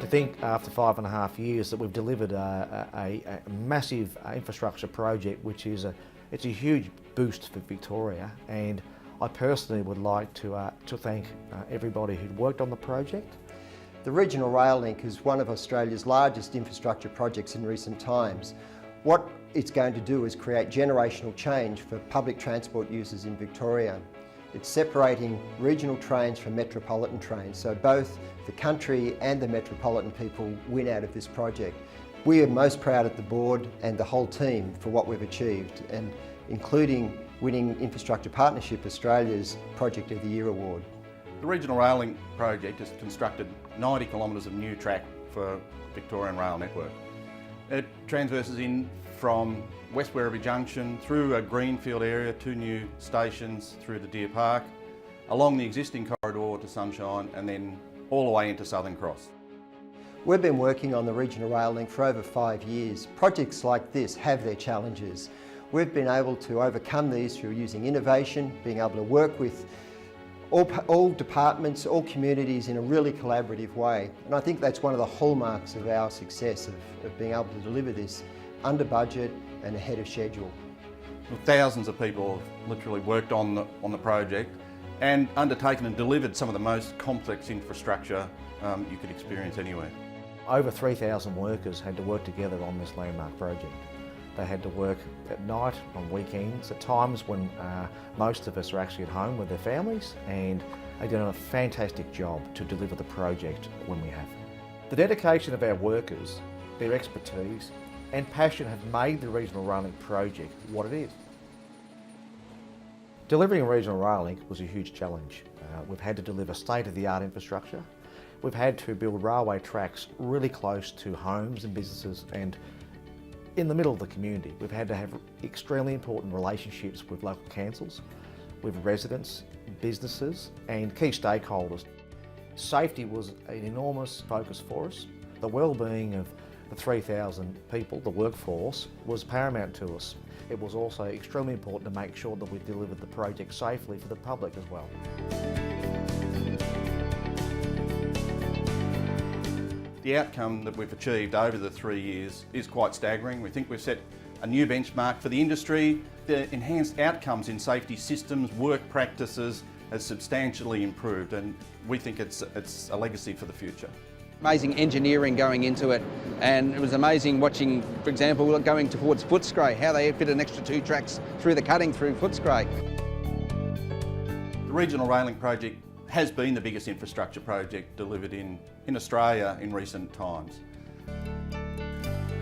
To think after 5.5 years that we've delivered a massive infrastructure project, which is it's a huge boost for Victoria, and I personally would like to thank everybody who'd worked on the project. The Regional Rail Link is one of Australia's largest infrastructure projects in recent times. What it's going to do is create generational change for public transport users in Victoria. It's separating regional trains from metropolitan trains, so both the country and the metropolitan people win out of this project. We are most proud at the board and the whole team for what we've achieved, and including winning Infrastructure Partnership Australia's Project of the Year award. The Regional Rail Link project has constructed 90 kilometres of new track for Victorian rail network. It transverses in from West Werribee Junction through a greenfield area, 2 new stations through the Deer Park, along the existing corridor to Sunshine, and then all the way into Southern Cross. We've been working on the Regional Rail Link for over 5 years. Projects like this have their challenges. We've been able to overcome these through using innovation, being able to work with all departments, all communities in a really collaborative way. And I think that's one of the hallmarks of our success of being able to deliver this under budget and ahead of schedule. Well, thousands of people have literally worked on the project and undertaken and delivered some of the most complex infrastructure you could experience anywhere. Over 3,000 workers had to work together on this landmark project. They had to work at night, on weekends, at times when most of us are actually at home with their families, and they did a fantastic job to deliver the project when we have. The dedication of our workers, their expertise and passion have made the Regional Rail Link project what it is. Delivering a Regional Rail Link was a huge challenge. We've had to deliver state-of-the-art infrastructure. We've had to build railway tracks really close to homes and businesses and in the middle of the community. We've had to have extremely important relationships with local councils, with residents, businesses and key stakeholders. Safety was an enormous focus for us. The well-being of the 3,000 people, the workforce, was paramount to us. It was also extremely important to make sure that we delivered the project safely for the public as well. The outcome that we've achieved over the 3 years is quite staggering. We think we've set a new benchmark for the industry. The enhanced outcomes in safety systems, work practices has substantially improved, and we think it's a legacy for the future. Amazing engineering going into it, and it was amazing watching, for example, going towards Footscray, how they fit an extra 2 tracks through the cutting through Footscray. The Regional Rail Link project has been the biggest infrastructure project delivered in Australia in recent times.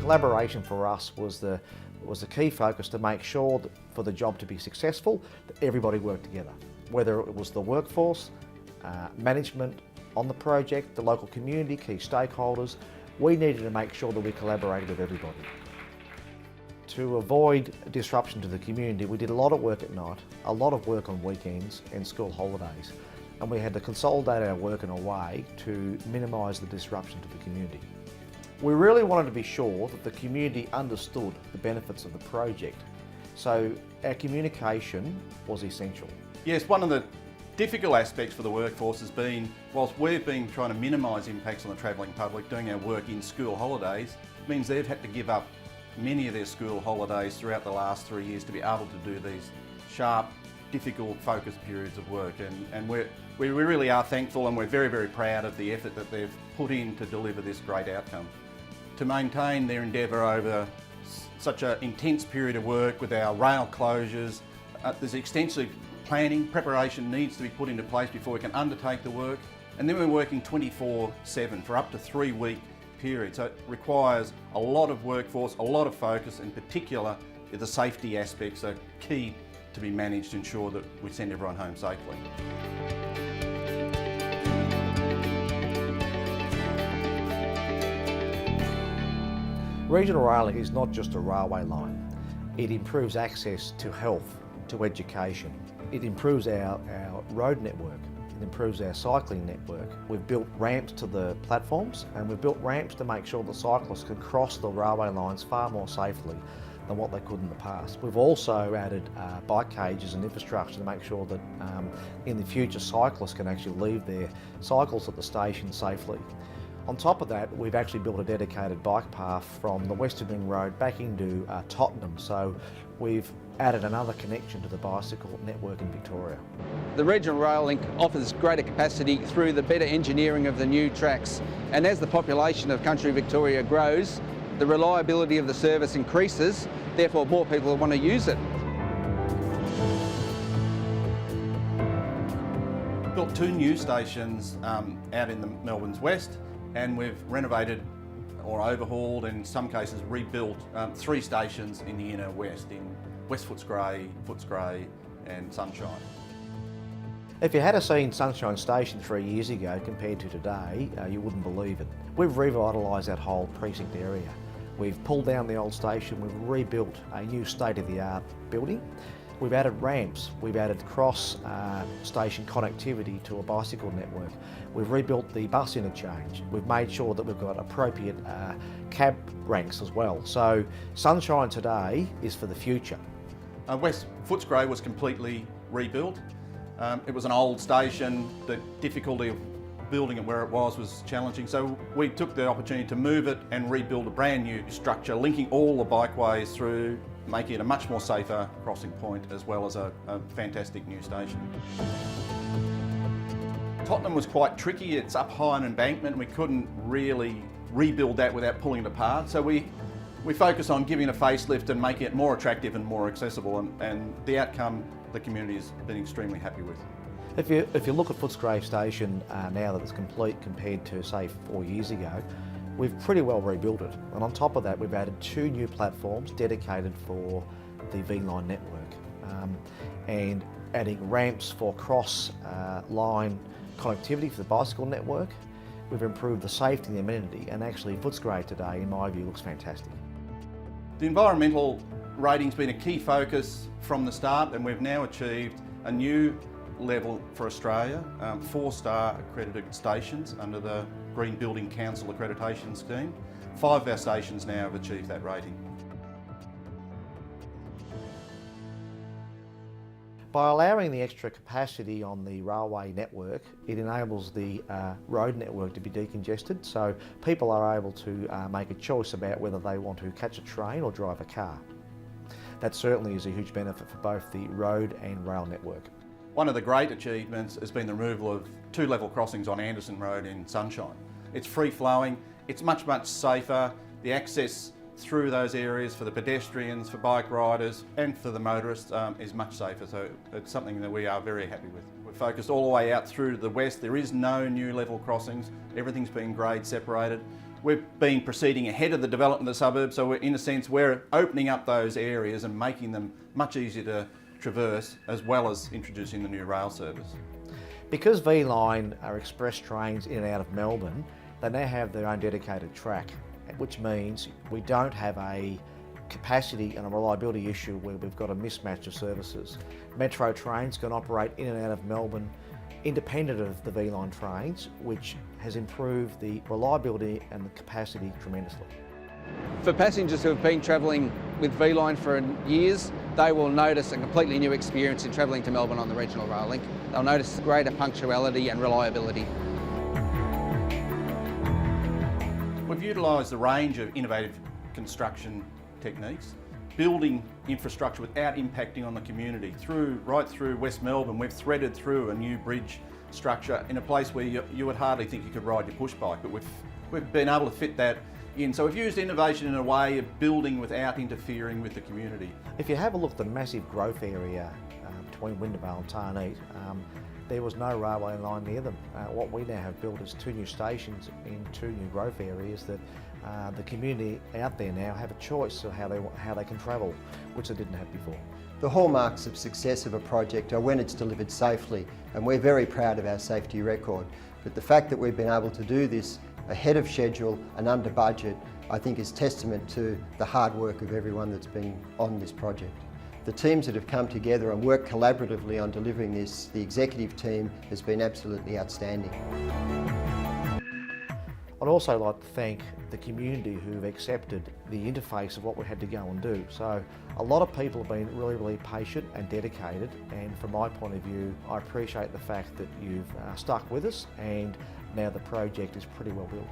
Collaboration for us was the key focus to make sure that for the job to be successful, that everybody worked together. Whether it was the workforce, management on the project, the local community, key stakeholders, we needed to make sure that we collaborated with everybody. To avoid disruption to the community, we did a lot of work at night, a lot of work on weekends and school holidays, and we had to consolidate our work in a way to minimise the disruption to the community. We really wanted to be sure that the community understood the benefits of the project, so our communication was essential. Yes, one of the difficult aspects for the workforce has been, whilst we've been trying to minimise impacts on the travelling public, doing our work in school holidays, means they've had to give up many of their school holidays throughout the last 3 years to be able to do these sharp, difficult, focused periods of work. And we really are thankful, and we're very, very proud of the effort that they've put in to deliver this great outcome. To maintain their endeavour over such an intense period of work with our rail closures, there's extensive planning, preparation needs to be put into place before we can undertake the work. And then we're working 24/7 for up to 3-week periods. So it requires a lot of workforce, a lot of focus. In particular, the safety aspects are key to be managed to ensure that we send everyone home safely. Regional Rail Link is not just a railway line. It improves access to health, to education. It improves our road network. It improves our cycling network. We've built ramps to the platforms, and we've built ramps to make sure that cyclists can cross the railway lines far more safely than what they could in the past. We've also added bike cages and infrastructure to make sure that in the future cyclists can actually leave their cycles at the station safely. On top of that, we've actually built a dedicated bike path from the Western Ring Road back into Tottenham, so we've added another connection to the bicycle network in Victoria. The regional rail link offers greater capacity through the better engineering of the new tracks, and as the population of country Victoria grows, the reliability of the service increases, therefore more people will want to use it. Built 2 new stations out in the Melbourne's west, and we've renovated or overhauled, and in some cases rebuilt 3 stations in the inner west, in West Footscray, and Sunshine. If you had seen Sunshine Station 3 years ago compared to today, you wouldn't believe it. We've revitalised that whole precinct area. We've pulled down the old station, we've rebuilt a new state-of-the-art building. We've added ramps, we've added cross-station connectivity to a bicycle network. We've rebuilt the bus interchange. We've made sure that we've got appropriate cab ranks as well. So Sunshine today is for the future. West Footscray was completely rebuilt. It was an old station. The difficulty of building it where it was challenging, so we took the opportunity to move it and rebuild a brand new structure, linking all the bikeways through, making it a much more safer crossing point, as well as a fantastic new station. Tottenham was quite tricky. It's up high on embankment. We couldn't really rebuild that without pulling it apart, so we focus on giving it a facelift and making it more attractive and more accessible, and the outcome the community has been extremely happy with. If you look at Footscray Station now that it's complete compared to say 4 years ago, we've pretty well rebuilt it. And on top of that, we've added 2 new platforms dedicated for the V-line network, and adding ramps for cross-line connectivity for the bicycle network. We've improved the safety and the amenity, and actually Footscray today, in my view, looks fantastic. The environmental rating's been a key focus from the start, and we've now achieved a new level for Australia, 4-star accredited stations under the Green Building Council accreditation scheme. 5 of our stations now have achieved that rating. By allowing the extra capacity on the railway network, it enables the road network to be decongested, so people are able to make a choice about whether they want to catch a train or drive a car. That certainly is a huge benefit for both the road and rail network. One of the great achievements has been the removal of 2 level crossings on Anderson Road in Sunshine. It's free flowing, it's much safer. The access through those areas for the pedestrians, for bike riders and for the motorists is much safer, so it's something that we are very happy with. We're focused all the way out through to the west. There is no new level crossings, everything's been grade separated. We've been proceeding ahead of the development of the suburbs, so in a sense we're opening up those areas and making them much easier to traverse, as well as introducing the new rail service. Because V-Line are express trains in and out of Melbourne, they now have their own dedicated track, which means we don't have a capacity and a reliability issue where we've got a mismatch of services. Metro trains can operate in and out of Melbourne independent of the V-Line trains, which has improved the reliability and the capacity tremendously. For passengers who have been travelling with V-Line for years, they will notice a completely new experience in travelling to Melbourne on the regional rail link. They'll notice greater punctuality and reliability. We've utilised a range of innovative construction techniques, building infrastructure without impacting on the community. Right through West Melbourne, we've threaded through a new bridge structure in a place where you would hardly think you could ride your push bike, but we've been able to fit that in. So we've used innovation in a way of building without interfering with the community. If you have a look at the massive growth area between Wyndham Vale and Tarneit, there was no railway line near them. What we now have built is 2 new stations in 2 new growth areas that the community out there now have a choice of how they can travel, which they didn't have before. The hallmarks of success of a project are when it's delivered safely, and we're very proud of our safety record. But the fact that we've been able to do this ahead of schedule and under budget, I think is testament to the hard work of everyone that's been on this project. The teams that have come together and worked collaboratively on delivering this, the executive team, has been absolutely outstanding. I'd also like to thank the community who've accepted the interface of what we had to go and do. So a lot of people have been really patient and dedicated, and from my point of view, I appreciate the fact that you've stuck with us, and now the project is pretty well built.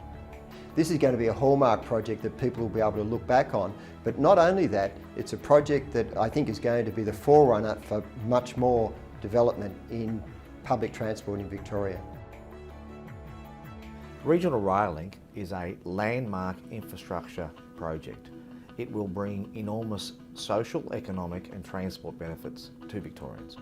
This is going to be a hallmark project that people will be able to look back on. But not only that, it's a project that I think is going to be the forerunner for much more development in public transport in Victoria. Regional Rail Link is a landmark infrastructure project. It will bring enormous social, economic and transport benefits to Victorians.